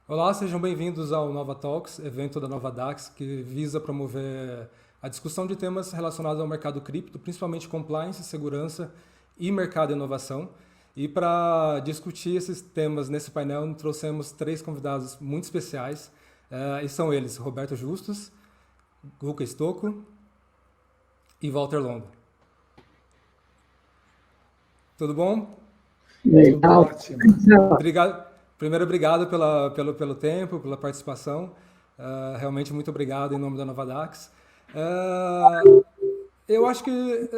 Olá, sejam bem-vindos ao Nova Talks, evento da Nova Dax, que visa promover a discussão de temas relacionados ao mercado cripto, principalmente compliance, segurança e mercado e inovação. E para discutir esses temas nesse painel, trouxemos três convidados muito especiais, e são eles Roberto Justus, Luca Stocco e Walter Longo. Tudo bom? Legal. Ótimo. Obrigado. Primeiro, obrigado pelo tempo, pela participação. Realmente muito obrigado em nome da Nova Dax. Eu acho que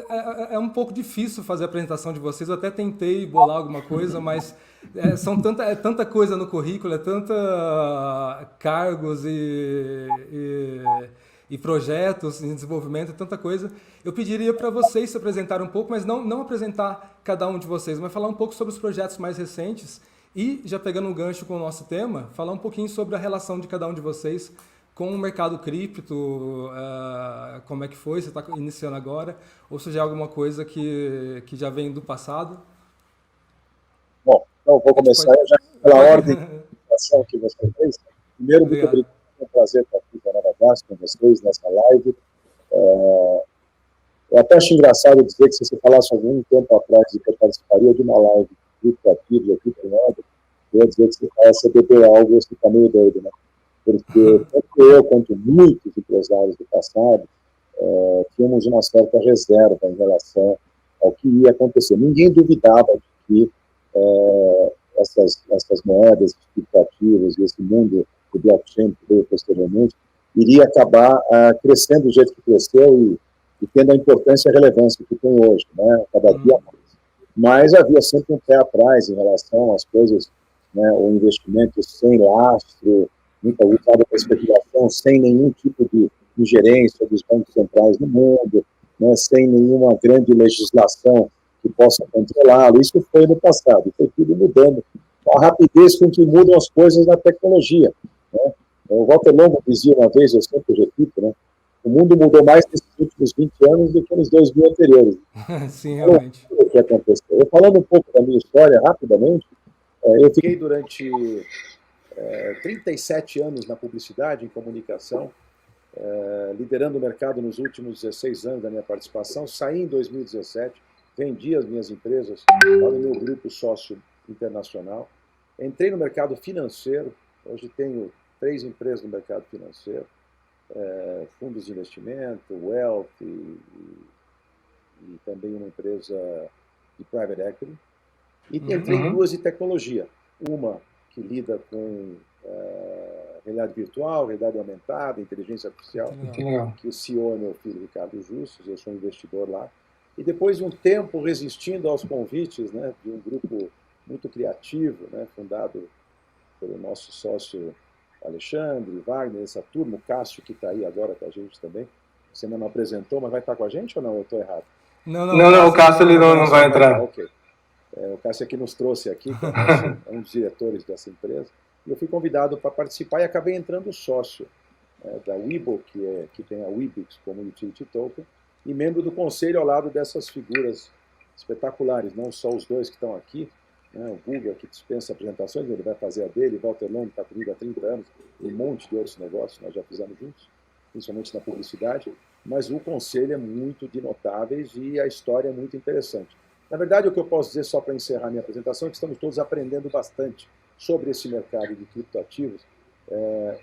é um pouco difícil fazer a apresentação de vocês. Eu até tentei bolar alguma coisa, mas é tanta coisa no currículo, é tanta cargos e projetos em desenvolvimento, é tanta coisa. Eu pediria para vocês se apresentarem um pouco, mas não apresentar cada um de vocês, mas falar um pouco sobre os projetos mais recentes e, já pegando um gancho com o nosso tema, falar um pouquinho sobre a relação de cada um de vocês com o mercado cripto, como é que foi, você está iniciando agora, ou se já é alguma coisa que já vem do passado. Bom, então vou começar já pela ordem de apresentação que você fez. Primeiro, muito Obrigado. obrigado, é um prazer estar aqui com a Nova Dax, com vocês, nessa live. Eu até acho engraçado dizer que se você falasse algum tempo atrás de que eu participaria de uma live de criptoativos aqui com o eu ia dizer que você conhece beber algo, você fica meio doido, né? Porque tanto eu quanto muitos empresários do passado tínhamos uma certa reserva em relação ao que ia acontecer. Ninguém duvidava de que essas moedas criptoativas e esse mundo do blockchain que veio posteriormente iria acabar crescendo do jeito que cresceu e tendo a importância e a relevância que tem hoje, né? Cada dia mais. Mas havia sempre um pé atrás em relação às coisas, né? O investimento sem lastro, muita usada para especulação, sem nenhum tipo de ingerência dos bancos centrais no mundo, né? Sem nenhuma grande legislação que possa controlá-lo. Isso foi no passado, foi tudo mudando. A rapidez com que mudam as coisas na tecnologia, né? O Walter Longo dizia uma vez, eu sempre repito, né? O mundo mudou mais nesses últimos 20 anos do que nos 2000 anteriores. Sim, realmente. O que aconteceu? Eu falando um pouco da minha história, rapidamente, eu fiquei durante 37 anos na publicidade, em comunicação, liderando o mercado nos últimos 16 anos da minha participação. Saí em 2017, vendi as minhas empresas para o meu grupo sócio internacional. Entrei no mercado financeiro, hoje tenho 3 empresas no mercado financeiro, fundos de investimento, wealth e também uma empresa de private equity. E entrei em 2 de tecnologia. Uma que lida com realidade virtual, realidade aumentada, inteligência artificial, que o CEO é meu filho Ricardo Justus, eu sou investidor lá. E depois de um tempo resistindo aos convites, né, de um grupo muito criativo, né, fundado pelo nosso sócio Alexandre, Wagner, essa turma, o Cássio que está aí agora com a gente também. Você ainda não apresentou, mas vai estar com a gente ou não? Eu estou errado? Não, o Cássio ele não vai entrar. Ok. O Cássio aqui nos trouxe aqui, que é um dos diretores dessa empresa, e eu fui convidado para participar e acabei entrando sócio da Webull, que tem a Weebix como utility token, e membro do conselho ao lado dessas figuras espetaculares, não só os dois que estão aqui, né, o Guga, que dispensa apresentações, ele vai fazer a dele, o Walter Longo está comigo há 30 anos, e um monte de outros negócios nós já fizemos juntos, principalmente na publicidade, mas o conselho é muito de notáveis e a história é muito interessante. Na verdade, o que eu posso dizer, só para encerrar minha apresentação, é que estamos todos aprendendo bastante sobre esse mercado de criptoativos,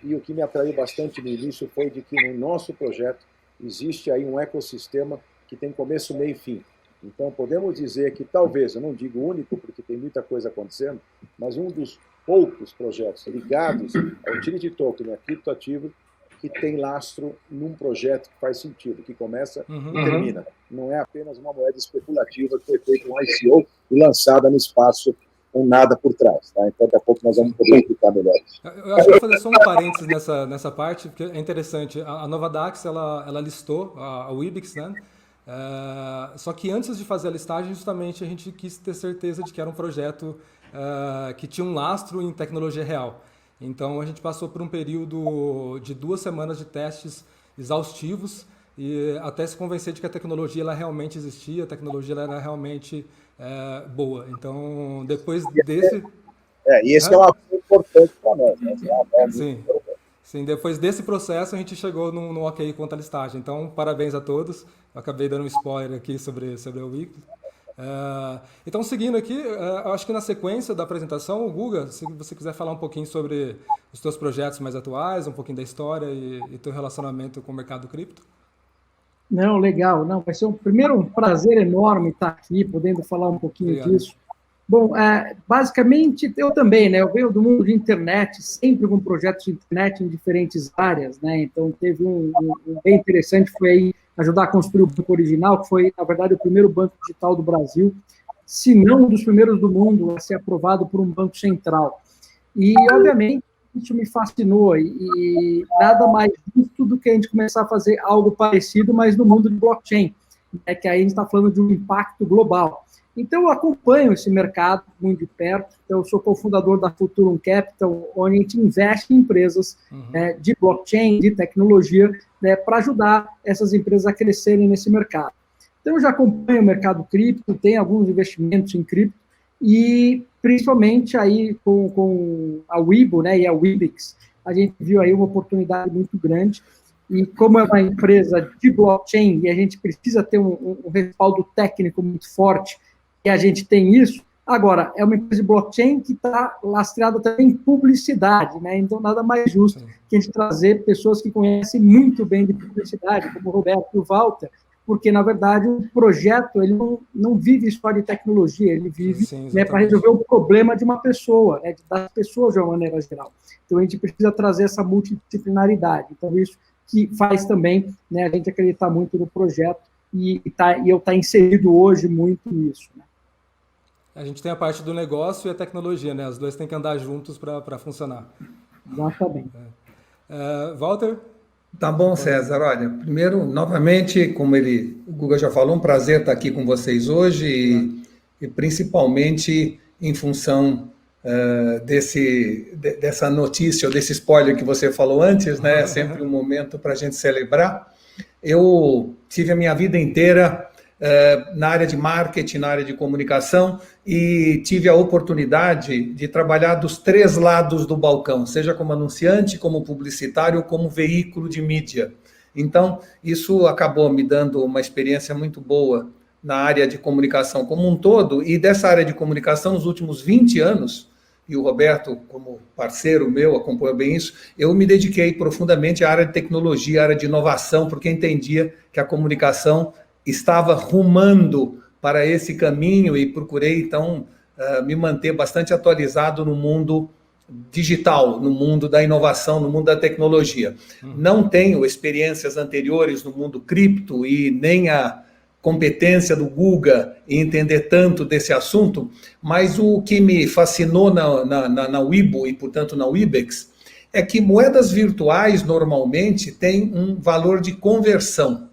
e o que me atraiu bastante no início foi de que no nosso projeto existe aí um ecossistema que tem começo, meio e fim. Então, podemos dizer que talvez, eu não digo único, porque tem muita coisa acontecendo, mas um dos poucos projetos ligados ao utility token, a criptoativo, que tem lastro num projeto que faz sentido, que começa e termina. Não é apenas uma moeda especulativa que foi feita um ICO e lançada no espaço com nada por trás. Tá? Então, daqui a pouco nós vamos poder explicar melhor isso. Eu acho que vou fazer só um parênteses nessa parte, porque é interessante. A Nova Dax, ela listou a Weebix, né? Só que antes de fazer a listagem, justamente a gente quis ter certeza de que era um projeto que tinha um lastro em tecnologia real. Então a gente passou por um período de 2 semanas de testes exaustivos e até se convencer de que a tecnologia ela realmente existia, a tecnologia ela era realmente boa. Então depois desse... E esse é um ponto importante para nós. Né? Sim. Sim, depois desse processo a gente chegou no ok quanto à listagem. Então, parabéns a todos. Eu acabei dando um spoiler aqui sobre o Weekly. Então, seguindo aqui, eu acho que na sequência da apresentação, o Guga, se você quiser falar um pouquinho sobre os teus projetos mais atuais, um pouquinho da história e teu relacionamento com o mercado cripto. Não, legal. Não, vai ser primeiro um prazer enorme estar aqui, podendo falar um pouquinho Obrigado. disso. Bom, basicamente, eu também, né? Eu venho do mundo de internet, sempre com projetos de internet em diferentes áreas, né? Então, teve um bem interessante, foi aí ajudar a construir o Banco Original, que foi, na verdade, o primeiro banco digital do Brasil, se não um dos primeiros do mundo a ser aprovado por um banco central. E, obviamente, isso me fascinou, e nada mais justo do que a gente começar a fazer algo parecido, mas no mundo de blockchain, né? Que aí a gente está falando de um impacto global. Então, eu acompanho esse mercado muito de perto. Eu sou cofundador da Futurum Capital, onde a gente investe em empresas de blockchain, de tecnologia, né, para ajudar essas empresas a crescerem nesse mercado. Então, eu já acompanho o mercado cripto, tenho alguns investimentos em cripto, e principalmente aí com a Webull, né, e a Wibix, a gente viu aí uma oportunidade muito grande. E como é uma empresa de blockchain e a gente precisa ter um respaldo técnico muito forte, e a gente tem isso, agora, é uma empresa de blockchain que está lastreada também em publicidade, né? Então, nada mais justo que a gente trazer pessoas que conhecem muito bem de publicidade, como o Roberto e o Walter, porque, na verdade, o projeto ele não vive só de tecnologia, ele vive, né, para resolver o problema de uma pessoa, né, das pessoas de uma maneira geral. Então, a gente precisa trazer essa multidisciplinaridade. Então, isso que faz também, né, a gente acreditar muito no projeto e eu estar inserido hoje muito nisso, né? A gente tem a parte do negócio e a tecnologia, né? Os dois têm que andar juntos para funcionar. Exatamente. Walter? Tá bom, César. Olha, primeiro, novamente, como o Guga já falou, um prazer estar aqui com vocês hoje e principalmente em função dessa notícia ou desse spoiler que você falou antes, né? É sempre um momento para a gente celebrar. Eu tive a minha vida inteira na área de marketing, na área de comunicação, e tive a oportunidade de trabalhar dos 3 lados do balcão, seja como anunciante, como publicitário, como veículo de mídia. Então, isso acabou me dando uma experiência muito boa na área de comunicação como um todo, e dessa área de comunicação, nos últimos 20 anos, e o Roberto, como parceiro meu, acompanha bem isso, eu me dediquei profundamente à área de tecnologia, à área de inovação, porque entendia que a comunicação estava rumando para esse caminho e procurei, então, me manter bastante atualizado no mundo digital, no mundo da inovação, no mundo da tecnologia. Não tenho experiências anteriores no mundo cripto e nem a competência do Guga em entender tanto desse assunto, mas o que me fascinou na Webull e, portanto, na Wibix, é que moedas virtuais, normalmente, têm um valor de conversão.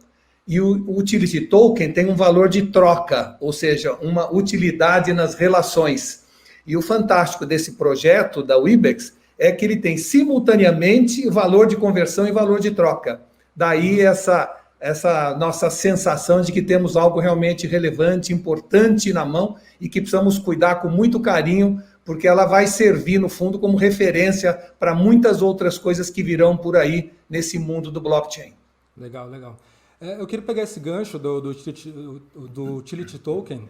E o Utility Token tem um valor de troca, ou seja, uma utilidade nas relações. E o fantástico desse projeto da Wibix é que ele tem simultaneamente valor de conversão e valor de troca. Daí essa nossa sensação de que temos algo realmente relevante, importante na mão e que precisamos cuidar com muito carinho, porque ela vai servir, no fundo, como referência para muitas outras coisas que virão por aí nesse mundo do blockchain. Legal, legal. Eu queria pegar esse gancho do Utility Token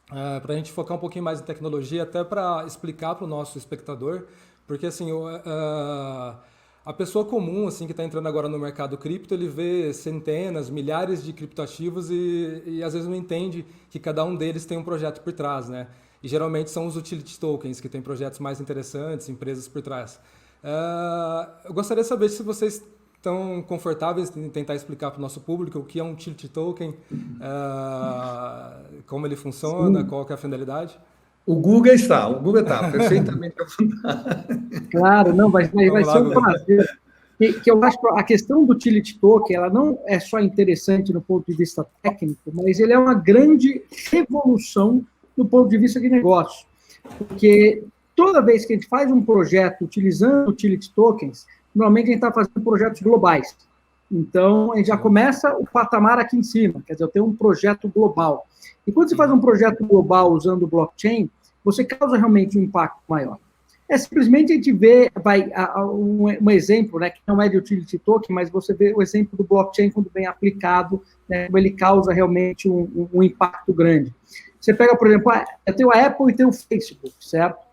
para a gente focar um pouquinho mais em tecnologia, até para explicar para o nosso espectador, porque assim, a pessoa comum assim, que está entrando agora no mercado cripto, ele vê centenas, milhares de criptoativos e às vezes não entende que cada um deles tem um projeto por trás, né? E geralmente são os Utility Tokens, que têm projetos mais interessantes, empresas por trás. Eu gostaria de saber se vocês estão confortáveis em tentar explicar para o nosso público o que é um Utility Token, como ele funciona, qual que é a finalidade. O Guga está perfeitamente à vontade. Claro, não, vai ser um prazer. Que eu acho que a questão do Utility Token, ela não é só interessante no ponto de vista técnico, mas ele é uma grande revolução do ponto de vista de negócio. Porque toda vez que a gente faz um projeto utilizando Utility Tokens, normalmente a gente está fazendo projetos globais. Então, a gente já começa o patamar aqui em cima, quer dizer, eu tenho um projeto global. E quando você faz um projeto global usando blockchain, você causa realmente um impacto maior. simplesmente a gente vê, um exemplo, né, que não é de utility token, mas você vê o exemplo do blockchain quando bem aplicado, né, como ele causa realmente um impacto grande. Você pega, por exemplo, eu tenho a Apple e tenho o Facebook, certo?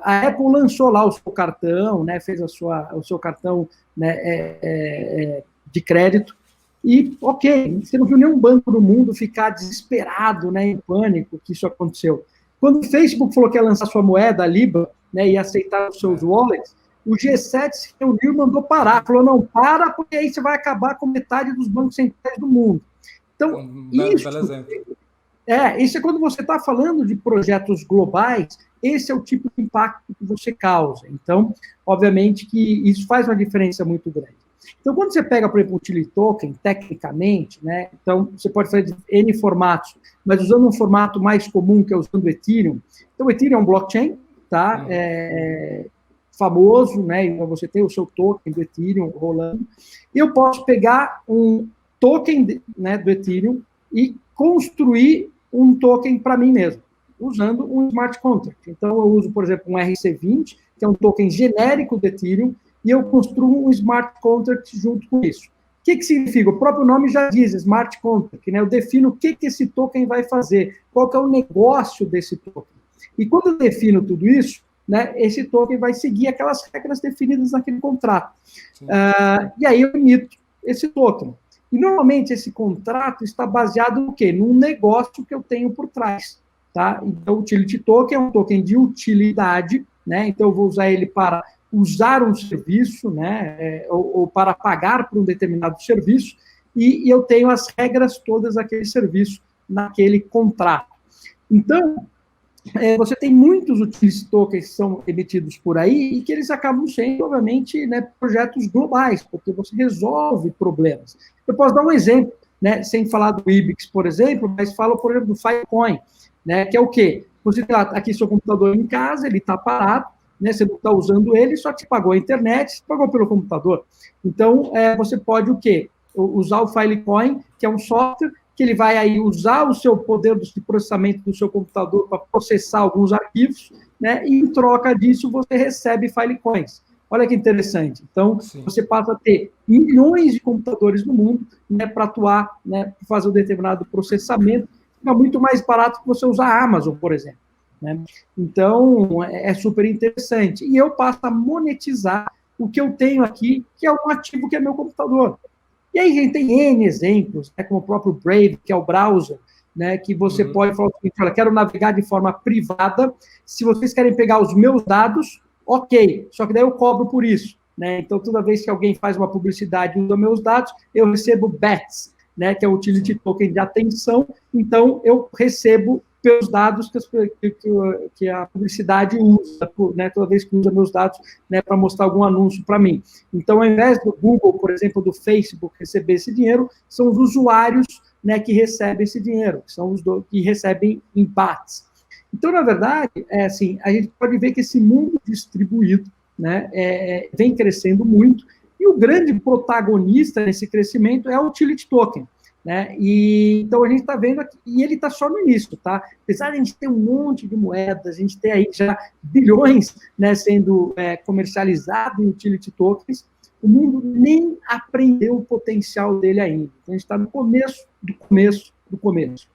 A Apple lançou lá o seu cartão, né, fez o seu cartão, né, de crédito, e, ok, você não viu nenhum banco do mundo ficar desesperado, né, em pânico que isso aconteceu. Quando o Facebook falou que ia lançar sua moeda, a Libra, né, e aceitar os seus wallets, o G7 se reuniu e mandou parar. Falou, não, para, porque aí você vai acabar com metade dos bancos centrais do mundo. Então, isso é quando você está falando de projetos globais, esse é o tipo de impacto que você causa. Então, obviamente que isso faz uma diferença muito grande. Então, quando você pega, por exemplo, o utility token, tecnicamente, né, então você pode fazer de N formatos, mas usando um formato mais comum, que é usando o Ethereum. Então, o Ethereum é um blockchain, tá? Famoso, né? Então, você tem o seu token do Ethereum rolando. E eu posso pegar um token, né, do Ethereum e construir um token para mim mesmo, usando um smart contract. Então, eu uso, por exemplo, um RC20, que é um token genérico do Ethereum, e eu construo um smart contract junto com isso. O que significa? O próprio nome já diz, smart contract, né? Eu defino o que esse token vai fazer, qual que é o negócio desse token. E quando eu defino tudo isso, né, esse token vai seguir aquelas regras definidas naquele contrato. E aí eu emito esse token. E, normalmente, esse contrato está baseado no quê? Num negócio que eu tenho por trás. Tá? Então, o utility token é um token de utilidade, né? Então, eu vou usar ele para usar um serviço, né, ou para pagar por um determinado serviço, e eu tenho as regras todas daquele serviço naquele contrato. Então, você tem muitos utility tokens que são emitidos por aí e que eles acabam sendo, obviamente, né, projetos globais, porque você resolve problemas. Eu posso dar um exemplo, né, sem falar do IBIX, por exemplo, mas falo, por exemplo, do Filecoin, né, que é o quê? Você tem aqui seu computador em casa, ele está parado, né, você não está usando ele, só que pagou a internet, você pagou pelo computador. Então, você pode o quê? Usar o Filecoin, que é um software que ele vai aí usar o seu poder de processamento do seu computador para processar alguns arquivos, né, e em troca disso você recebe Filecoins. Olha que interessante. Então, sim, você passa a ter milhões de computadores no mundo, né, para atuar, né, para fazer um determinado processamento. Fica muito mais barato que você usar a Amazon, por exemplo. Né? Então, é super interessante. E eu passo a monetizar o que eu tenho aqui, que é um ativo que é meu computador. E aí a gente tem N exemplos, né, como o próprio Brave, que é o browser, né, que você pode falar o seguinte, olha, quero navegar de forma privada, se vocês querem pegar os meus dados, ok, só que daí eu cobro por isso. Né? Então, toda vez que alguém faz uma publicidade e usa meus dados, eu recebo BATS, né, que é o Utility Token de atenção, então eu recebo pelos dados que a publicidade usa, né, toda vez que usa meus dados, né, para mostrar algum anúncio para mim. Então, ao invés do Google, por exemplo, do Facebook receber esse dinheiro, são os usuários, né, que recebem esse dinheiro, que são os que recebem em BATs. Então, na verdade, assim, a gente pode ver que esse mundo distribuído, né, vem crescendo muito, e o grande protagonista nesse crescimento é o Utility Token. Né? E então a gente está vendo aqui, e ele está só no início, tá? Apesar de a gente ter um monte de moedas, a gente ter aí já bilhões, né, sendo comercializados em utility tokens, o mundo nem aprendeu o potencial dele ainda. Então a gente está no começo do começo do começo.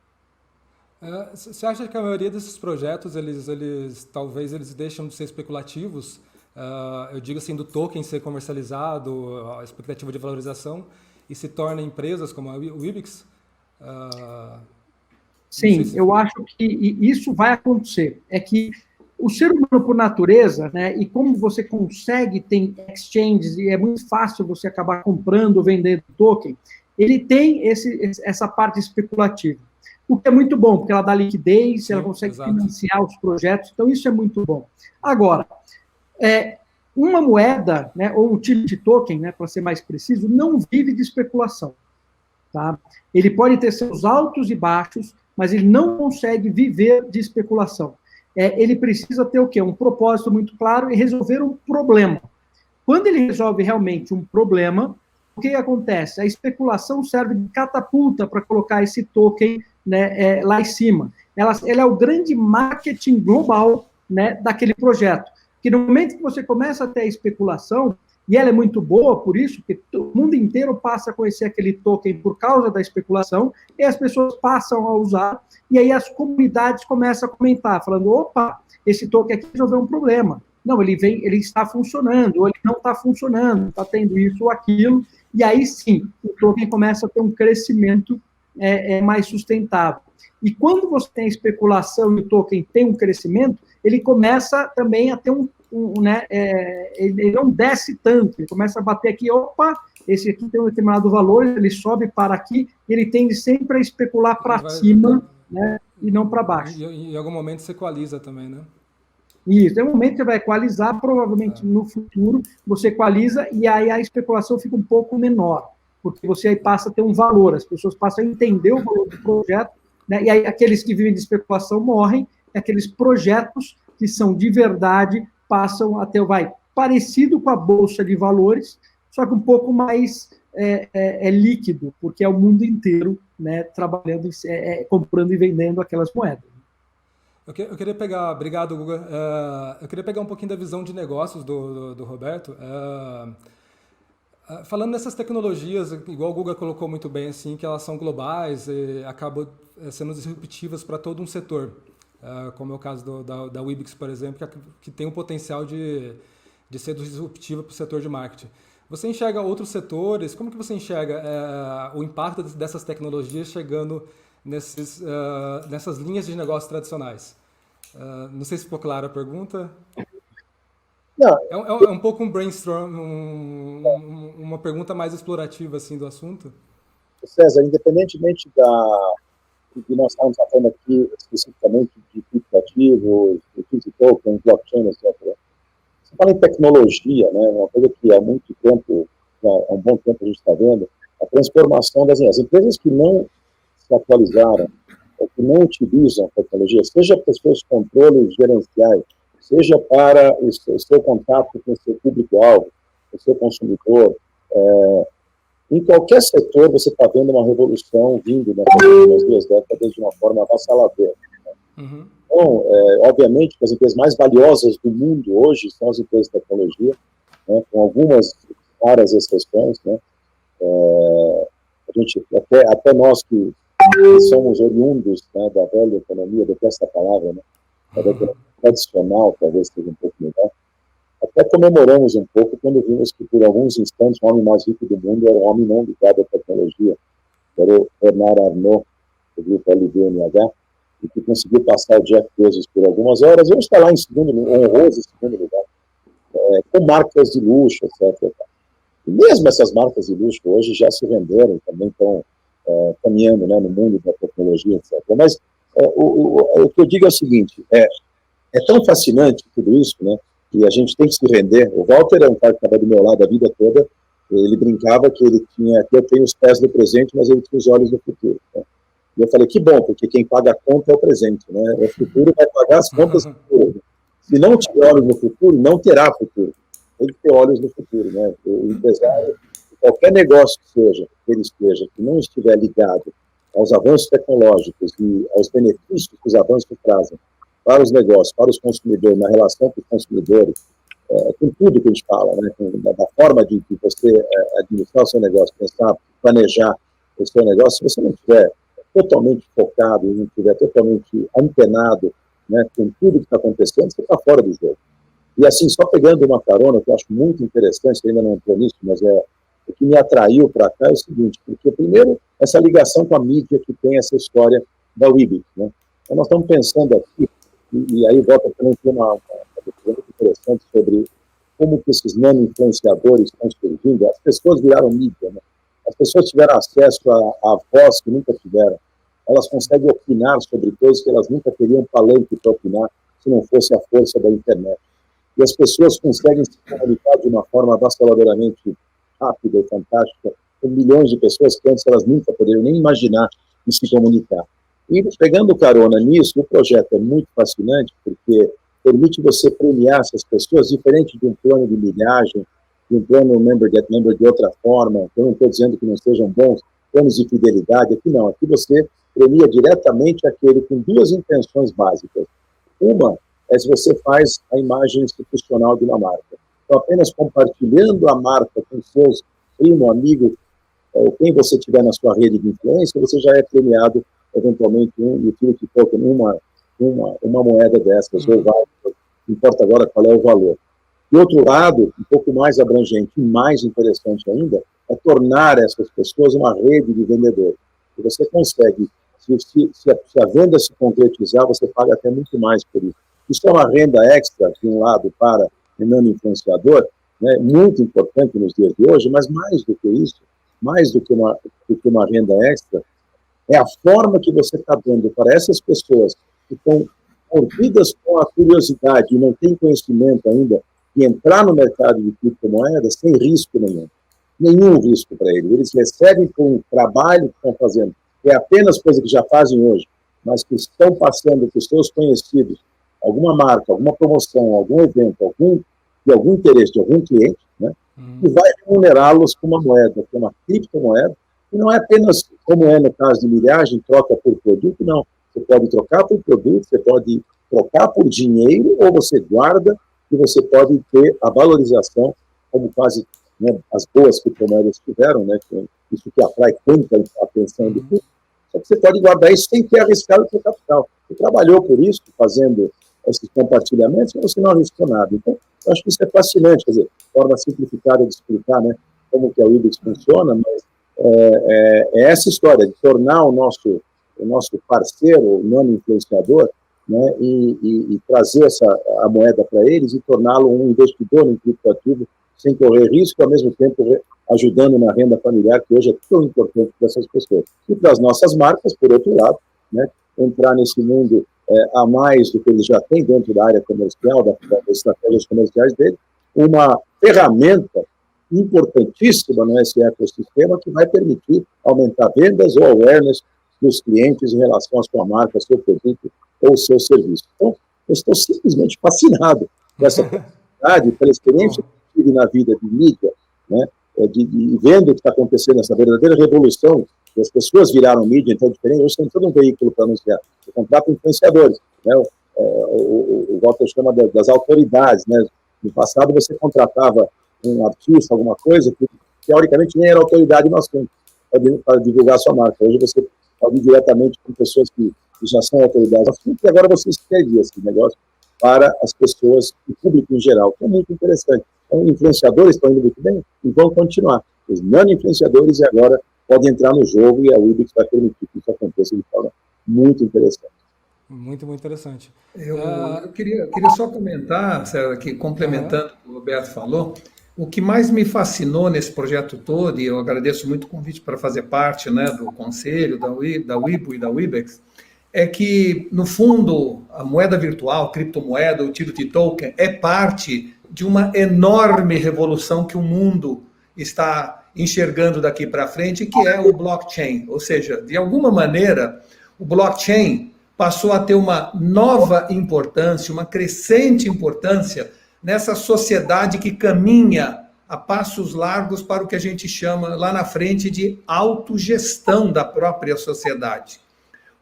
Você acha que a maioria desses projetos, talvez eles deixam de ser especulativos? Eu digo assim, do token ser comercializado, a expectativa de valorização, e se torna empresas como a Wibix? Sim, eu acho que isso vai acontecer. É que o ser humano, por natureza, né, e como você consegue ter exchanges, e é muito fácil você acabar comprando ou vendendo token, ele tem essa parte especulativa. O que é muito bom, porque ela dá liquidez, ela consegue financiar os projetos, então isso é muito bom. Agora, uma moeda, né, ou utility token, né, para ser mais preciso, não vive de especulação. Tá? Ele pode ter seus altos e baixos, mas ele não consegue viver de especulação. Ele precisa ter o quê? Um propósito muito claro e resolver um problema. Quando ele resolve realmente um problema, o que acontece? A especulação serve de catapulta para colocar esse token, né, lá em cima. Ela é o grande marketing global, né, daquele projeto. Porque no momento que você começa a ter a especulação, e ela é muito boa por isso, porque o mundo inteiro passa a conhecer aquele token por causa da especulação, e as pessoas passam a usar, e aí as comunidades começam a comentar, falando, opa, esse token aqui resolveu um problema. Não, ele está funcionando, ou ele não está funcionando, está tendo isso ou aquilo, e aí sim, o token começa a ter um crescimento mais sustentável. E quando você tem especulação e o token tem um crescimento, ele começa também a ter ele não desce tanto, ele começa a bater aqui, opa, esse aqui tem um determinado valor, ele sobe para aqui, ele tende sempre a especular para cima, né, e não para baixo. E em algum momento você equaliza também, né? Isso, tem um momento que você vai equalizar, provavelmente no futuro você equaliza e aí a especulação fica um pouco menor, porque você aí passa a ter um valor, as pessoas passam a entender o valor do projeto, né, e aí aqueles que vivem de especulação morrem, e aqueles projetos que são de verdade passam a ter, parecido com a Bolsa de Valores, só que um pouco mais líquido, porque é o mundo inteiro, né, trabalhando, comprando e vendendo aquelas moedas. Eu queria pegar, obrigado, Guga. Eu queria pegar um pouquinho da visão de negócios do Roberto. Falando nessas tecnologias, igual o Guga colocou muito bem, assim, que elas são globais e acabam sendo disruptivas para todo um setor, como é o caso da Webix, por exemplo, que tem o potencial de ser disruptiva para o setor de marketing. Você enxerga outros setores? Como que você enxerga o impacto dessas tecnologias chegando nessas linhas de negócios tradicionais? Não sei se ficou clara a pergunta. Não. É um pouco um brainstorm, uma pergunta mais explorativa assim, do assunto. César, independentemente de nós estamos falando aqui especificamente de criptoativos, de token, blockchain, etc. Você fala em tecnologia, né? Uma coisa que há muito tempo, há um bom tempo a gente está vendo, a transformação das empresas que não se atualizaram, ou que não utilizam tecnologia, seja para os seus controles gerenciais, seja para o seu contato com o seu público-alvo, o seu consumidor. Em qualquer setor, você está vendo uma revolução vindo nas últimas 2 décadas de uma forma avassaladora. Uhum. Então, obviamente, as empresas mais valiosas do mundo hoje são as empresas de tecnologia, né, com algumas raras exceções, né? A gente, até nós que somos oriundos, né, da velha economia, detesto essa palavra, né, da economia tradicional, talvez seja um pouco melhor, até comemoramos um pouco quando vimos que, por alguns instantes, o homem mais rico do mundo era um homem não ligado à tecnologia, era o Bernard Arnault, do grupo LVMH, e que conseguiu passar o Jeff Bezos por algumas horas, e hoje está lá em honroso segundo lugar, com marcas de luxo, etc. E mesmo essas marcas de luxo hoje já se venderam, também estão caminhando, né, no mundo da tecnologia, etc. Mas o que eu digo é o seguinte, é tão fascinante tudo isso, né, que a gente tem que se render. O Walter é um cara que estava do meu lado a vida toda, ele brincava que eu tenho os pés no presente, mas ele tinha os olhos no futuro, né? E eu falei, que bom, porque quem paga a conta é o presente, né? O futuro vai pagar as contas do futuro. Se não tiver olhos no futuro, não terá futuro. Tem que ter olhos no futuro, né? O empresário, qualquer negócio que ele esteja, que não estiver ligado aos avanços tecnológicos e aos benefícios que os avanços trazem para os negócios, para os consumidores, na relação com os consumidores, com tudo que a gente fala, né? Da forma de você administrar o seu negócio, pensar, planejar o seu negócio, se você não tiver totalmente focado e não estiver totalmente antenado, né, com tudo que está acontecendo, você está fora do jogo. E assim, só pegando uma carona, que eu acho muito interessante, que ainda não entrou nisso, mas o que me atraiu para cá é o seguinte, porque primeiro, essa ligação com a mídia que tem essa história da Webix, né? Então, nós estamos pensando aqui, e aí volta também ter uma muito interessante sobre como que esses nano-influenciadores estão surgindo. As pessoas viraram mídia, né? As pessoas tiveram acesso à voz que nunca tiveram. Elas conseguem opinar sobre coisas que elas nunca teriam palanque para opinar se não fosse a força da internet. E as pessoas conseguem se comunicar de uma forma avassaladoramente rápida e fantástica com milhões de pessoas que antes elas nunca poderiam nem imaginar de se comunicar. E pegando carona nisso, o projeto é muito fascinante porque permite você premiar essas pessoas diferente de um plano de milhagem, de um plano member get member de outra forma. Eu não estou dizendo que não sejam bons planos de fidelidade, aqui não. Aqui você premia diretamente aquele com 2 intenções básicas. Uma é se você faz a imagem institucional de uma marca. Então, apenas compartilhando a marca com seus primo, amigo, ou quem você tiver na sua rede de influência, você já é premiado, eventualmente, um utility token, uma moeda dessas, ou várias, não importa agora qual é o valor. Do outro lado, um pouco mais abrangente e mais interessante ainda, é tornar essas pessoas uma rede de vendedores. E você consegue, se a venda se concretizar, você paga até muito mais por isso. Isso é uma renda extra, de um lado, para o nano influenciador, né, muito importante nos dias de hoje, mas mais do que isso, mais do que uma renda extra, é a forma que você está dando para essas pessoas que estão movidas com a curiosidade e não têm conhecimento ainda de entrar no mercado de criptomoedas sem risco nenhum risco para eles. Eles recebem por um trabalho que estão fazendo, que é apenas coisa que já fazem hoje, mas que estão passando para os seus conhecidos, alguma marca, alguma promoção, algum evento, de algum interesse de algum cliente, né, e vai remunerá-los com uma moeda, que é uma criptomoeda, e não é apenas, como é no caso de milhagem, troca por produto, não. Você pode trocar por produto, você pode trocar por dinheiro, ou você guarda, e você pode ter a valorização, como quase, né, as boas criptomoedas tiveram, né, isso que atrai tanta atenção do público. Só que você pode guardar isso sem ter arriscado o seu capital. Você trabalhou por isso, fazendo esses compartilhamentos, mas você não arriscou nada. Então, eu acho que isso é fascinante, quer dizer, forma simplificada de explicar, né, como que a Wibix funciona, mas é essa história de tornar o nosso parceiro, o nano influenciador, né, e trazer a moeda para eles e torná-lo um investidor em criptoativo sem correr risco, ao mesmo tempo ajudando na renda familiar, que hoje é tão importante para essas pessoas. E para as nossas marcas, por outro lado, né, entrar nesse mundo a mais do que eles já têm dentro da área comercial, das estratégias comerciais dele, uma ferramenta importantíssima nesse ecossistema que vai permitir aumentar vendas ou awareness dos clientes em relação à sua marca, seu produto ou seu serviço. Então, eu estou simplesmente fascinado com essa possibilidade, pela experiência que eu tive na vida de mídia, né, de vendo o que está acontecendo, essa verdadeira revolução, que as pessoas viraram mídia, então é diferente, hoje tem todo um veículo para anunciar. Você contrata influenciadores, né, o Walter chama das autoridades, né, no passado você contratava um artista, alguma coisa, que teoricamente nem era autoridade no assunto, para divulgar a sua marca. Hoje você pode ir diretamente com pessoas que já são autoridades no assunto, e agora você escreve esse negócio para as pessoas, o público em geral, que é muito interessante. Então, influenciadores estão indo muito bem e vão continuar. Os nano-influenciadores agora podem entrar no jogo e a Wibix vai permitir que isso aconteça de forma muito interessante. Muito, muito interessante. Eu queria só comentar, César, que complementando o que o Roberto falou, o que mais me fascinou nesse projeto todo, e eu agradeço muito o convite para fazer parte, né, do conselho da Wibo e da Wibix, é que, no fundo, a moeda virtual, criptomoeda, o utility token, é parte de uma enorme revolução que o mundo está enxergando daqui para frente, que é o blockchain. Ou seja, de alguma maneira, o blockchain passou a ter uma nova importância, uma crescente importância nessa sociedade que caminha a passos largos para o que a gente chama lá na frente de autogestão da própria sociedade.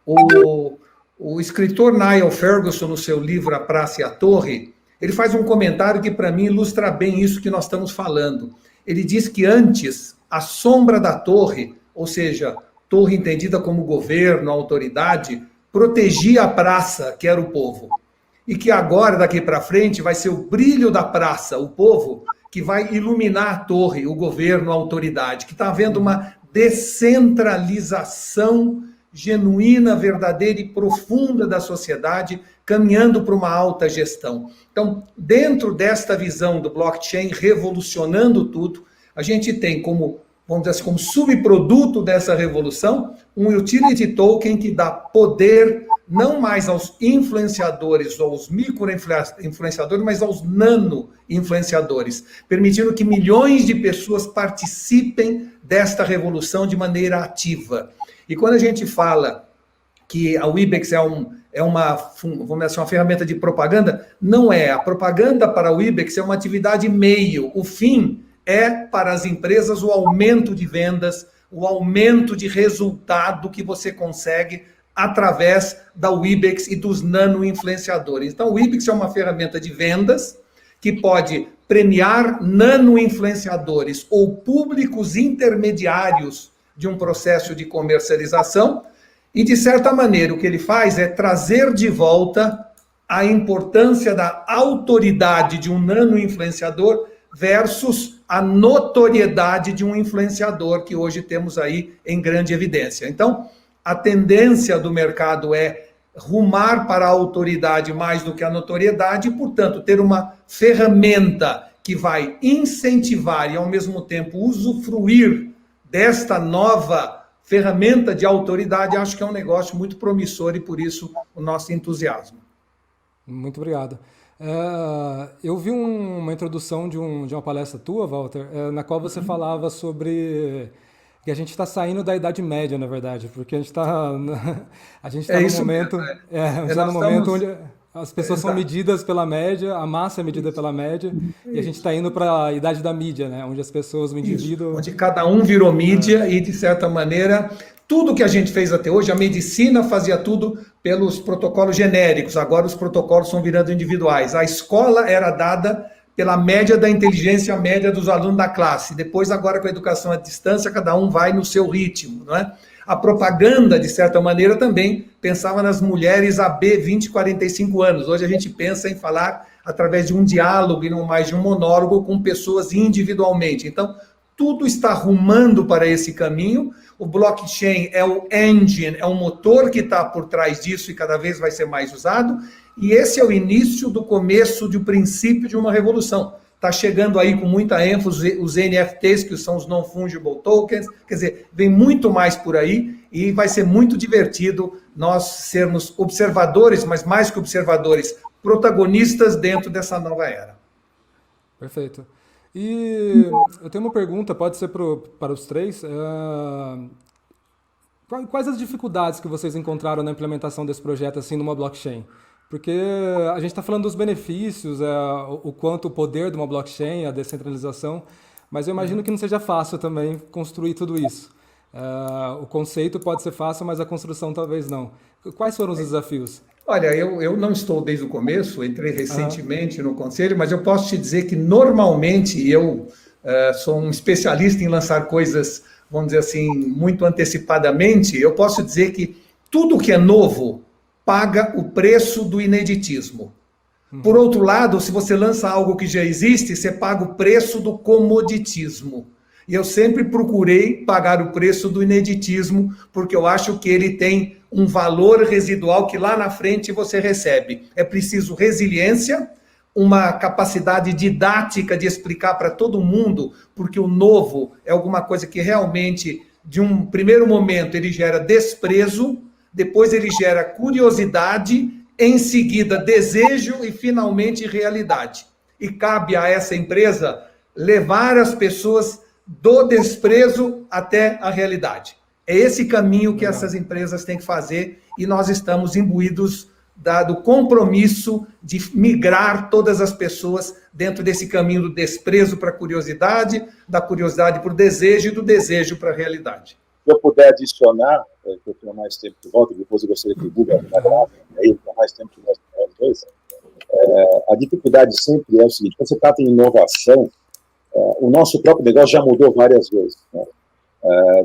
O escritor Niall Ferguson, no seu livro A Praça e a Torre, ele faz um comentário que para mim ilustra bem isso que nós estamos falando. Ele diz que antes a sombra da torre, ou seja, torre entendida como governo, autoridade, protegia a praça, que era o povo. E que agora, daqui para frente, vai ser o brilho da praça, o povo, que vai iluminar a torre, o governo, a autoridade, que está havendo uma descentralização genuína, verdadeira e profunda da sociedade, caminhando para uma alta gestão. Então, dentro desta visão do blockchain revolucionando tudo, a gente tem como, vamos dizer assim, como subproduto dessa revolução, um utility token que dá poder não mais aos influenciadores ou aos micro-influenciadores, mas aos nano-influenciadores, permitindo que milhões de pessoas participem desta revolução de maneira ativa. E quando a gente fala que a Wibix é uma, vamos dizer assim, uma ferramenta de propaganda, não é. A propaganda para a Wibix é uma atividade meio. O fim é, para as empresas, o aumento de vendas, o aumento de resultado que você consegue através da Webex e dos nano-influenciadores. Então, o Webex é uma ferramenta de vendas que pode premiar nano-influenciadores ou públicos intermediários de um processo de comercialização e, de certa maneira, o que ele faz é trazer de volta a importância da autoridade de um nano-influenciador versus a notoriedade de um influenciador que hoje temos aí em grande evidência. Então, a tendência do mercado é rumar para a autoridade mais do que a notoriedade e, portanto, ter uma ferramenta que vai incentivar e, ao mesmo tempo, usufruir desta nova ferramenta de autoridade, acho que é um negócio muito promissor e, por isso, o nosso entusiasmo. Muito obrigado. Eu vi uma introdução de uma palestra tua, Walter, na qual você falava sobre que a gente está saindo da Idade Média, na verdade, porque a gente está num momento, no momento onde as pessoas são medidas pela média, a massa é medida pela média, e a gente está indo para a Idade da Mídia, né, onde as pessoas, o indivíduo... Onde cada um virou mídia e, de certa maneira, tudo que a gente fez até hoje, a medicina fazia tudo pelos protocolos genéricos, agora os protocolos estão virando individuais. A escola era dada pela média da inteligência média dos alunos da classe. Depois, agora com a educação à distância, cada um vai no seu ritmo, não é? A propaganda, de certa maneira, também pensava nas mulheres AB 20, 45 anos. Hoje a gente pensa em falar através de um diálogo e não mais de um monólogo com pessoas individualmente. Então, tudo está rumando para esse caminho. O blockchain é o engine, é o motor que está por trás disso e cada vez vai ser mais usado. E esse é o início do começo, do princípio de uma revolução. Está chegando aí com muita ênfase os NFTs, que são os Non-Fungible Tokens. Quer dizer, vem muito mais por aí e vai ser muito divertido nós sermos observadores, mas mais que observadores, protagonistas dentro dessa nova era. Perfeito. E eu tenho uma pergunta, pode ser para os três. Quais as dificuldades que vocês encontraram na implementação desse projeto assim numa blockchain? Porque a gente está falando dos benefícios, o quanto o poder de uma blockchain, a descentralização, mas eu imagino que não seja fácil também construir tudo isso. O conceito pode ser fácil, mas a construção talvez não. Quais foram os desafios? Olha, eu não estou desde o começo, entrei recentemente no conselho, mas eu posso te dizer que normalmente eu sou um especialista em lançar coisas, vamos dizer assim, muito antecipadamente. Eu posso dizer que tudo que é novo paga o preço do ineditismo. Por outro lado, se você lança algo que já existe, você paga o preço do comoditismo. E eu sempre procurei pagar o preço do ineditismo, porque eu acho que ele tem um valor residual que lá na frente você recebe. É preciso resiliência, uma capacidade didática de explicar para todo mundo, porque o novo é alguma coisa que realmente, de um primeiro momento, ele gera desprezo, depois ele gera curiosidade, em seguida desejo e finalmente realidade. E cabe a essa empresa levar as pessoas do desprezo até a realidade. É esse caminho que essas empresas têm que fazer e nós estamos imbuídos do compromisso de migrar todas as pessoas dentro desse caminho do desprezo para a curiosidade, da curiosidade para o desejo e do desejo para a realidade. Se eu puder adicionar, que eu tenho mais tempo que volta, depois eu gostaria que o Guga aí tenha mais tempo que nós dois. A dificuldade sempre é o seguinte: quando você trata em inovação, o nosso próprio negócio já mudou várias vezes, né?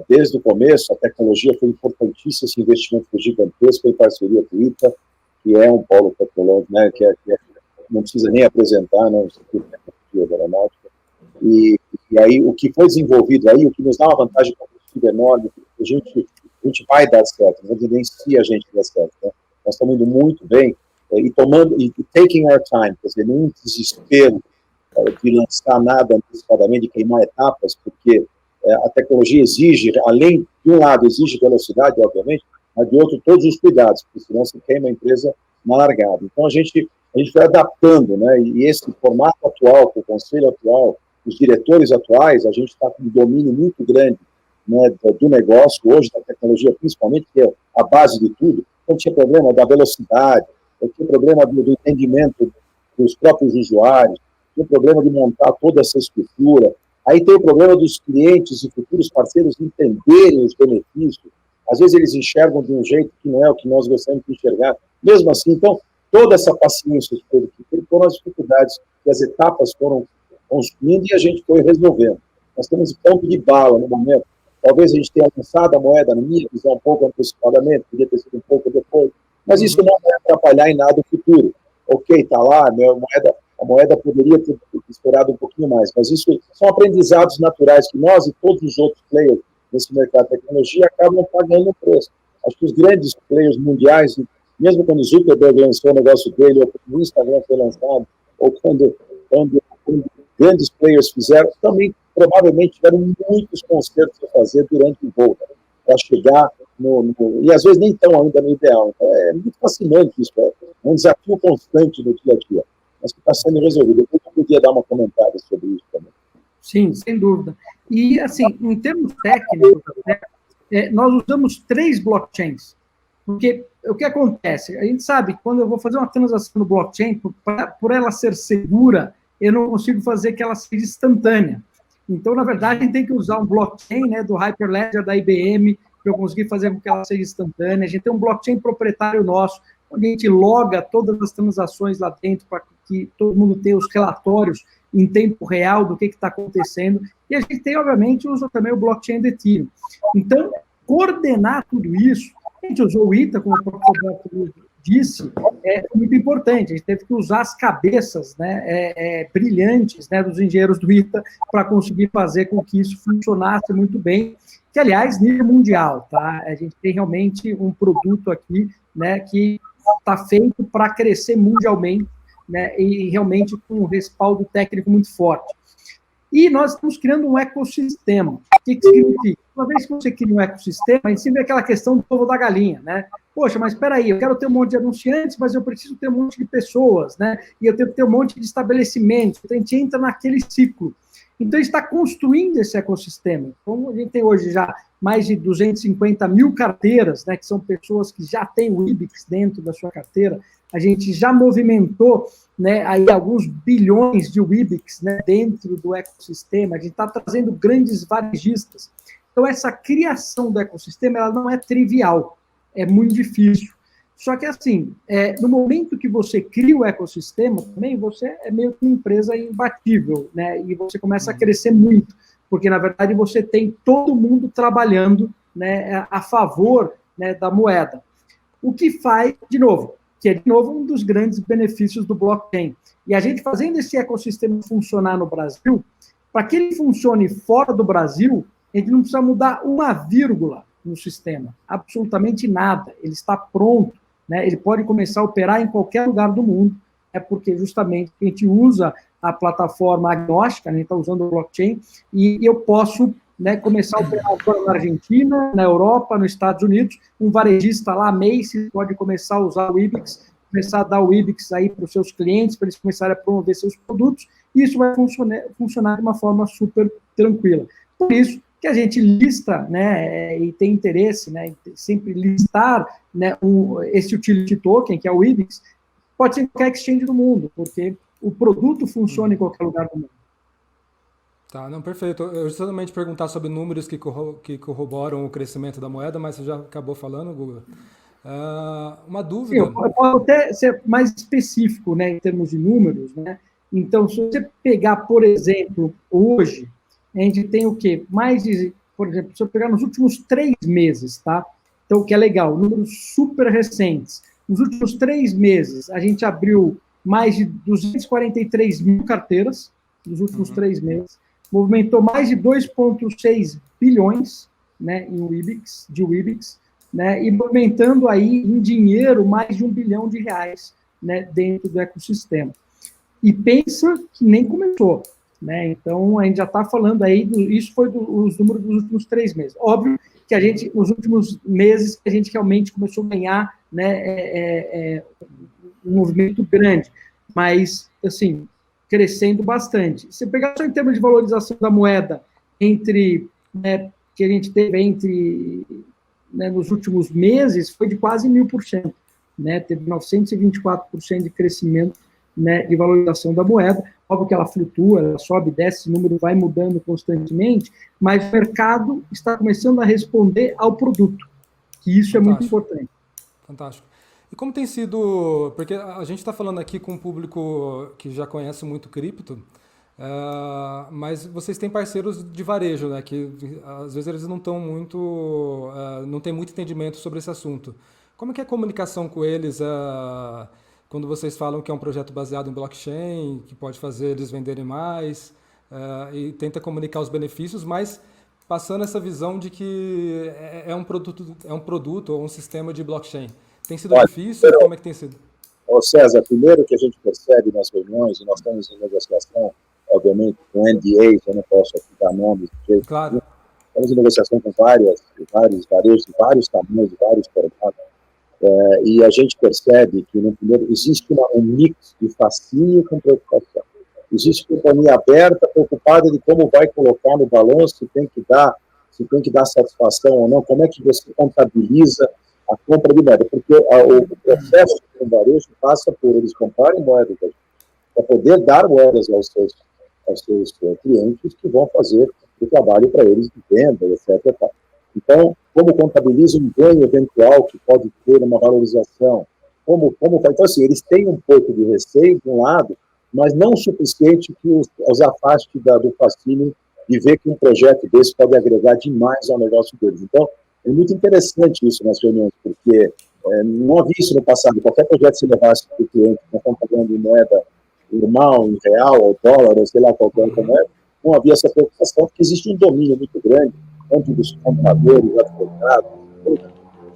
Desde o começo, a tecnologia foi importantíssima, esse investimento foi gigantesco em parceria com o ITA, que é um polo tecnológico, né, que não precisa nem apresentar, né, o Instituto de Tecnologia da Aeronáutica. E aí, o que foi desenvolvido aí, o que nos dá uma vantagem competitiva enorme, a gente vai dar certo, não dizer nem se a gente der certo, né? Nós estamos indo muito bem, e taking our time, quer dizer, nenhum desespero de lançar nada antecipadamente, de queimar etapas, porque a tecnologia exige, além, de um lado, exige velocidade, obviamente, mas de outro, todos os cuidados, porque senão você queima a empresa na largada. Então, a gente vai adaptando, né? E esse formato atual, com o conselho atual, os diretores atuais, a gente está com um domínio muito grande, né, do negócio, hoje, da tecnologia, principalmente, que é a base de tudo. Então, tinha problema da velocidade, tinha problema do entendimento dos próprios usuários, tinha problema de montar toda essa estrutura. Aí tem o problema dos clientes e futuros parceiros entenderem os benefícios. às vezes eles enxergam de um jeito que não é o que nós gostaríamos de enxergar. Mesmo assim, então, toda essa paciência que foram as dificuldades que as etapas foram construindo e a gente foi resolvendo. Nós temos ponto de bala no momento. Talvez a gente tenha lançado a moeda, na minha visão, um pouco antecipadamente, podia ter sido um pouco depois, mas isso não vai atrapalhar em nada o futuro. Ok, está lá, a moeda poderia ter esperado um pouquinho mais, mas isso são aprendizados naturais que nós e todos os outros players nesse mercado de tecnologia acabam pagando o preço. Acho que os grandes players mundiais, mesmo quando o Zuckerberg lançou o negócio dele, ou quando o Instagram foi lançado, ou quando grandes players fizeram, também provavelmente tiveram muitos concertos a fazer durante o voo, para chegar e às vezes nem estão ainda no ideal. Então, é muito fascinante isso, é um desafio constante no dia a dia, mas que está sendo resolvido. Depois eu podia dar uma comentária sobre isso também. Sim, sem dúvida. E, assim, em termos técnicos, nós usamos 3 blockchains, porque o que acontece? A gente sabe que quando eu vou fazer uma transação no blockchain, por ela ser segura, eu não consigo fazer que ela seja instantânea. Então, na verdade, a gente tem que usar um blockchain, né, do Hyperledger da IBM, para eu conseguir fazer com que ela seja instantânea. A gente tem um blockchain proprietário nosso, onde a gente loga todas as transações lá dentro, para que todo mundo tenha os relatórios em tempo real do que está acontecendo. E a gente tem, obviamente, usa também o blockchain do Ethereum. Então, coordenar tudo isso, a gente usou o ITA, como o próprio Roberto disse, é muito importante. A gente teve que usar as cabeças, né, brilhantes, né, dos engenheiros do ITA para conseguir fazer com que isso funcionasse muito bem, que, aliás, nível mundial, tá? A gente tem realmente um produto aqui, né, que está feito para crescer mundialmente, né, e realmente com um respaldo técnico muito forte. E nós estamos criando um ecossistema. O que significa? Uma vez que você cria um ecossistema, a gente sempre vê aquela questão do ovo da galinha, né? Poxa, mas espera aí, eu quero ter um monte de anunciantes, mas eu preciso ter um monte de pessoas, né? E eu tenho que ter um monte de estabelecimentos. Então, a gente entra naquele ciclo. Então, a gente está construindo esse ecossistema. Então, a gente tem hoje já mais de 250 mil carteiras, né, que são pessoas que já têm o IBIX dentro da sua carteira. A gente já movimentou, né, aí alguns bilhões de IBIX, né, dentro do ecossistema. A gente está trazendo grandes varejistas. Então, essa criação do ecossistema ela não é trivial, é muito difícil. Só que, assim, no momento que você cria o ecossistema, também você é meio que uma empresa imbatível, né? E você começa a crescer muito, porque, na verdade, você tem todo mundo trabalhando, né, a favor, né, da moeda. O que faz, de novo, que é, de novo, um dos grandes benefícios do blockchain. E a gente fazendo esse ecossistema funcionar no Brasil, para que ele funcione fora do Brasil, a gente não precisa mudar uma vírgula no sistema, absolutamente nada. Ele está pronto, né? Ele pode começar a operar em qualquer lugar do mundo, porque justamente a gente usa a plataforma agnóstica, né? A gente está usando o blockchain, e eu posso, né, começar a operar agora na Argentina, na Europa, nos Estados Unidos, um varejista lá, Macy's, pode começar a usar o IBIX, começar a dar o IBIX aí para os seus clientes, para eles começarem a promover seus produtos, e isso vai funcionar de uma forma super tranquila. Por isso que a gente lista, né, e tem interesse, né, em sempre listar, né, esse utility token, que é o IBIX, pode ser em qualquer exchange do mundo, porque o produto funciona em qualquer lugar do mundo. Tá, não, perfeito. Eu justamente perguntar sobre números que corroboram o crescimento da moeda, mas você já acabou falando, Guga. Uma dúvida... Sim, eu posso até ser mais específico, né, em termos de números, né? Então, se você pegar, por exemplo, hoje, a gente tem o quê? Mais de, por exemplo, se eu pegar nos últimos 3 meses, tá? Então, o que é legal, números super recentes. Nos últimos 3 meses, a gente abriu mais de 243 mil carteiras, nos últimos 3 meses, movimentou mais de 2,6 bilhões, né, em IBIX, né, e movimentando aí em dinheiro mais de R$1 bilhão, né, dentro do ecossistema. E pensa que nem começou, né? Então, a gente já está falando aí, isso foi os números dos últimos 3 meses. Óbvio que a gente, nos últimos meses, a gente realmente começou a ganhar, né, um movimento grande, mas, assim, crescendo bastante. Se pegar só em termos de valorização da moeda, né, que a gente teve né, nos últimos meses, foi de quase 1000%, né? Teve 924% de crescimento, né, de valorização da moeda. Óbvio que ela flutua, ela sobe, desce, esse número vai mudando constantemente, mas o mercado está começando a responder ao produto. que isso é muito Fantástico. importante. Fantástico. E como tem sido, porque a gente está falando aqui com um público que já conhece muito cripto, mas vocês têm parceiros de varejo, né, que às vezes eles não estão muito, não tem muito entendimento sobre esse assunto. Como é que é a comunicação com eles quando vocês falam que é um projeto baseado em blockchain, que pode fazer eles venderem mais, e tenta comunicar os benefícios, mas passando essa visão de que é um produto ou um sistema de blockchain. Tem sido difícil? Como é que tem sido? César, primeiro que a gente percebe nas reuniões, e nós estamos em negociação, obviamente, com NDAs, eu não posso aqui dar nomes, claro. Estamos em negociação com vários varejos de vários tamanhos, de vários formatos, e a gente percebe que, no primeiro, existe um mix de fascínio com preocupação. Existe companhia aberta, preocupada de como vai colocar no balanço, se tem que dar satisfação ou não, como é que você contabiliza a compra de moeda, porque o processo do varejo passa por eles comprarem moedas para poder dar moedas aos seus clientes que vão fazer o trabalho para eles de venda, etc. Então, como contabiliza um ganho eventual que pode ter uma valorização? Como faz? Então, assim, eles têm um pouco de receio, de um lado, mas não o suficiente que os afaste do fascínio de ver que um projeto desse pode agregar demais ao negócio deles. Então, é muito interessante isso nas reuniões, porque não havia isso no passado. Qualquer projeto que se levasse para o cliente, não estão pagando em moeda normal, em real, ou dólar, ou sei lá, qualquer outra moeda, não havia essa preocupação, porque existe um domínio muito grande, tanto dos compradores, advogados,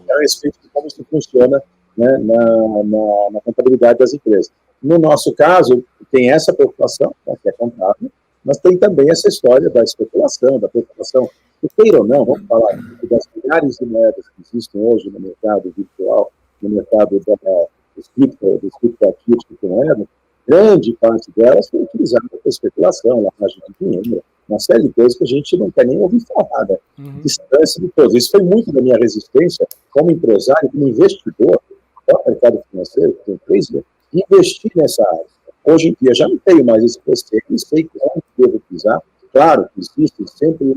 a respeito de como isso funciona, né, na contabilidade das empresas. No nosso caso, tem essa preocupação, né, que é contábil, mas tem também essa história da especulação, da preocupação, que queira ou não, vamos falar das milhares de moedas que existem hoje no mercado virtual, no mercado dos criptoativos de moeda, grande parte delas foi utilizada para especulação, lavagem de dinheiro, uma série de coisas que a gente não quer nem ouvir falar, né? Distância de todos. Isso foi muito da minha resistência como empresário, como investidor, no mercado financeiro, que tem 3 anos, investir nessa área. Hoje em dia já não tenho mais esse receio, e sei que onde devo pisar. Claro que existe sempre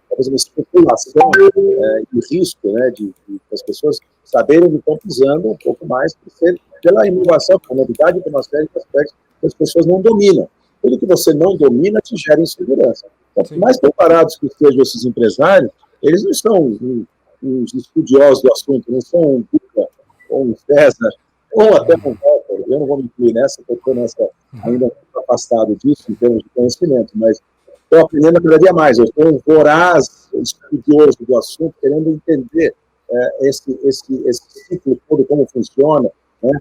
talvez uma especulação e risco, né, de as pessoas saberem onde estão pisando um pouco mais, pela inovação, pela novidade, por uma série de aspectos que as pessoas não dominam. Tudo que você não domina te gera insegurança. Quanto mais preparados que estejam esses empresários, eles não são uns estudiosos do assunto, não são um Buda ou um César, ou até um Walter. Eu não vou me incluir nessa, porque eu estou ainda afastado disso em termos de conhecimento, mas estou aprendendo cada dia mais. Eu estou um voraz estudioso do assunto, querendo entender esse ciclo todo, como funciona, né?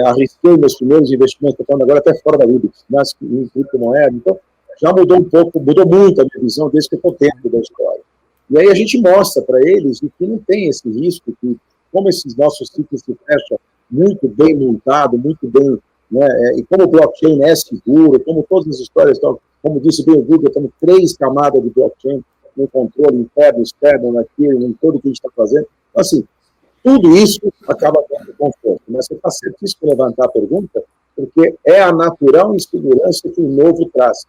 Arrisquei meus primeiros investimentos, estou falando agora até fora da Ubix, em criptomoeda, então já mudou muito a minha visão desde que eu estou dentro da história. E aí a gente mostra para eles que não tem esse risco, que como esses nossos ciclos se fecham muito bem montado, muito bem, né, e como o blockchain é seguro, como todas as histórias estão, como disse bem o Google, temos 3 camadas de blockchain no controle interno, externo, naquilo, em tudo que a gente está fazendo. Então, assim, tudo isso acaba dando conforto. Mas você está certíssimo levantar a pergunta, porque é a natural insegurança que o novo traz.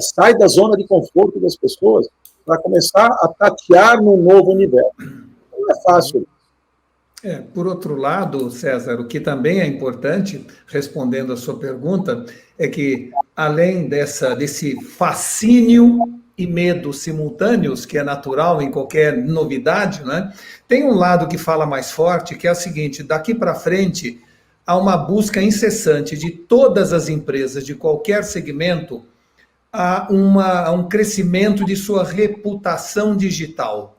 Sai da zona de conforto das pessoas para começar a tatear num novo universo. Não é fácil. Por outro lado, César, o que também é importante, respondendo a sua pergunta, é que, além desse fascínio e medo simultâneos, que é natural em qualquer novidade, né, tem um lado que fala mais forte, que é o seguinte: daqui para frente, há uma busca incessante de todas as empresas, de qualquer segmento, a um crescimento de sua reputação digital,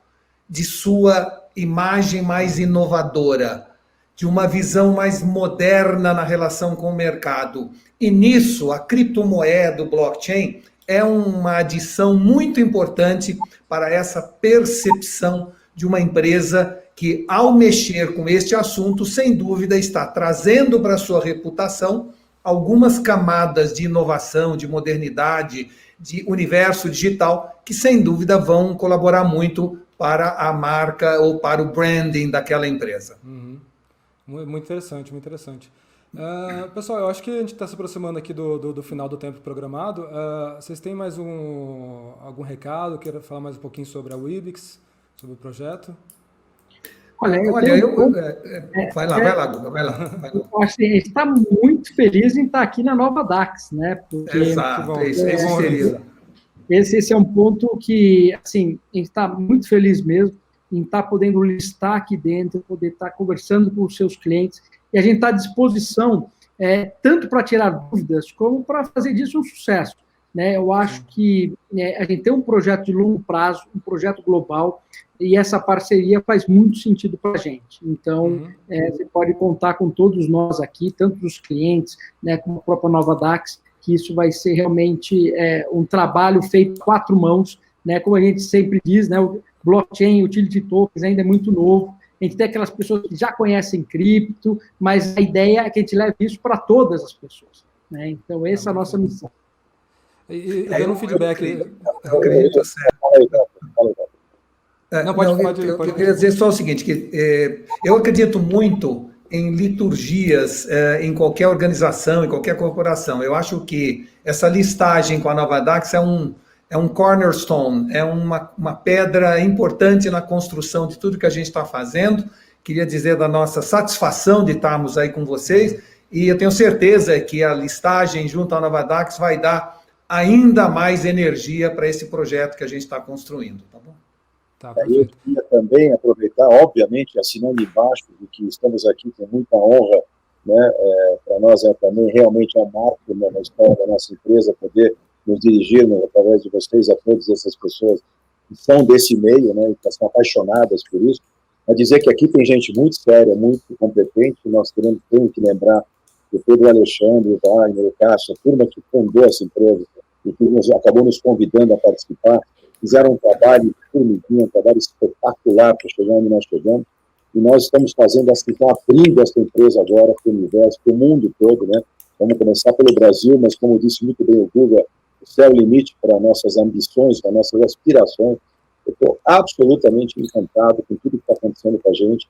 de sua imagem mais inovadora, de uma visão mais moderna na relação com o mercado. E nisso, a criptomoeda, o blockchain, é uma adição muito importante para essa percepção de uma empresa que, ao mexer com este assunto, sem dúvida está trazendo para a sua reputação algumas camadas de inovação, de modernidade, de universo digital, que sem dúvida vão colaborar muito para a marca ou para o branding daquela empresa. Muito interessante, muito interessante. Pessoal, eu acho que a gente está se aproximando aqui do final do tempo programado. Vocês têm mais algum recado? Queira falar mais um pouquinho sobre a Wibix, sobre o projeto? Olha, vai lá, Guga, vai lá. Eu acho que a gente está muito feliz em estar aqui na Nova DAX, né? Porque Exato, esse seria. Esse é um ponto que, assim, a gente está muito feliz mesmo em estar podendo listar aqui dentro, poder estar conversando com os seus clientes, e a gente está à disposição tanto para tirar dúvidas, como para fazer disso um sucesso. Né? Eu acho que a gente tem um projeto de longo prazo, um projeto global, e essa parceria faz muito sentido para a gente. Então, você pode contar com todos nós aqui, tanto os clientes, né, como a própria Nova DAX, que isso vai ser realmente um trabalho feito a 4 mãos, né, como a gente sempre diz, né, o blockchain, o utility tokens ainda é muito novo, a gente tem aquelas pessoas que já conhecem cripto, mas a ideia é que a gente leve isso para todas as pessoas. Né? Então, essa é a nossa missão. E dando um feedback... Eu acredito, eu queria dizer só o seguinte, que eu acredito muito em liturgias em qualquer organização, em qualquer corporação. Eu acho que essa listagem com a Nova DAX é um cornerstone, é uma pedra importante na construção de tudo que a gente está fazendo. Queria dizer da nossa satisfação de estarmos aí com vocês, e eu tenho certeza que a listagem junto à Nova DAX vai dar ainda mais energia para esse projeto que a gente está construindo, tá bom? Eu queria também aproveitar, obviamente, assinando embaixo de que estamos aqui com muita honra, né? Para nós é também realmente um marco na história da nossa empresa, poder nos dirigirmos através de vocês a todas essas pessoas que são desse meio, né? E que são apaixonadas por isso. A dizer que aqui tem gente muito séria, muito competente, nós temos que lembrar do Pedro Alexandre, o Wagner, o Cássio, a turma que fundou essa empresa e que acabou nos convidando a participar, fizeram um trabalho formiguinho, um trabalho espetacular para chegar onde nós chegamos, e nós estamos fazendo, então, abrindo essa empresa agora para o universo, para o mundo todo, né? Vamos começar pelo Brasil, mas como disse muito bem o Guga, o céu é o limite para nossas ambições, para nossas aspirações. Eu estou absolutamente encantado com tudo que está acontecendo com a gente.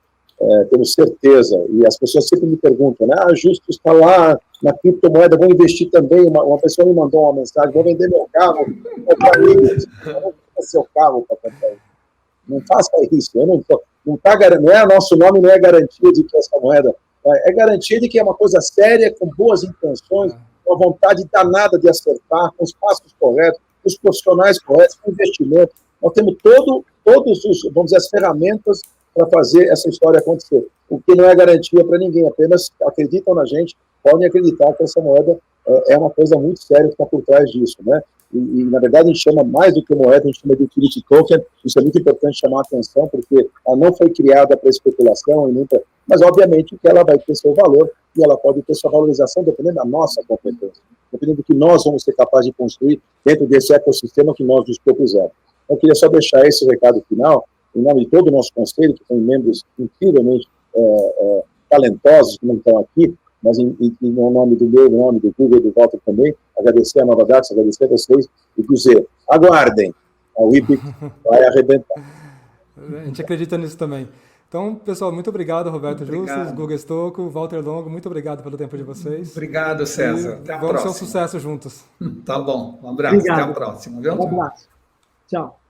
Tenho certeza, e as pessoas sempre me perguntam, né? Justo está lá na criptomoeda, vou investir também. Uma pessoa me mandou uma mensagem, vou vender meu carro, comprar milhas, vou vender seu carro para comprar isso. Não faça isso, eu não é nosso nome, não é garantia de que essa moeda, é garantia de que é uma coisa séria, com boas intenções, com a vontade danada de acertar, com os passos corretos, com os profissionais corretos, com investimento. Nós temos todos os, vamos dizer, as ferramentas para fazer essa história acontecer. O que não é garantia para ninguém, apenas acreditam na gente, podem acreditar que essa moeda é uma coisa muito séria que está por trás disso, né? E, na verdade, a gente chama mais do que moeda, a gente chama de utility token. Isso é muito importante chamar a atenção, porque ela não foi criada para especulação, mas, obviamente, que ela vai ter seu valor e ela pode ter sua valorização dependendo da nossa competência, dependendo do que nós vamos ser capazes de construir dentro desse ecossistema que nós nos propusemos. Eu queria só deixar esse recado final, em nome de todo o nosso conselho, que tem membros incrivelmente talentosos que não estão aqui, mas em nome do meu, em nome do Google e do Walter também, agradecer a Nova DAX, agradecer a vocês e dizer, aguardem, a WIBIX vai arrebentar. A gente acredita nisso também. Então, pessoal, muito obrigado, Roberto Justus, Guga Stocco, Walter Longo, muito obrigado pelo tempo de vocês. Obrigado, César. Até a próxima. Vamos próxima. ser um sucesso juntos. Tá bom, um abraço, obrigado. Até a próxima. Viu? Um abraço. Tchau.